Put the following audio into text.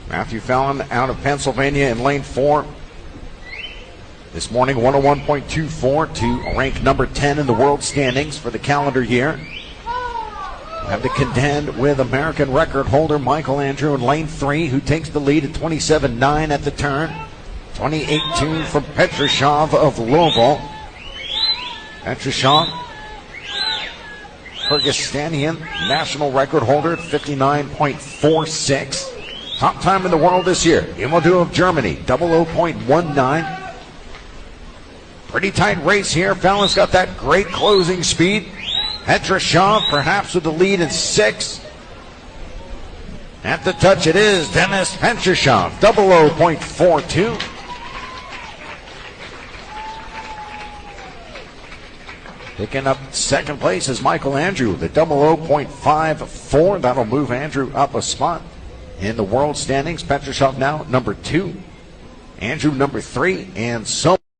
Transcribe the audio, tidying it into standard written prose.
Matthew Fallon out of Pennsylvania in lane 4. This morning, 101.24 to rank number 10 in the world standings for the calendar year. Have to contend with American record holder Michael Andrew in lane 3, who takes the lead at 27.9 at the turn. 28.2 from Petrashov of Louisville. Petrashov, Kyrgyzstanian national record holder at 59.46. Top time in the world this year. Imadu of Germany, 00.19. Pretty tight race here. Fallon's got that great closing speed. Petrashov perhaps with the lead in 6. At the touch it is Denis Petrashov, 00.42. Picking up second place is Michael Andrew, the 00.54. That'll move Andrew up a spot in the world standings. Petrashov now number 2. Andrew number 3, and so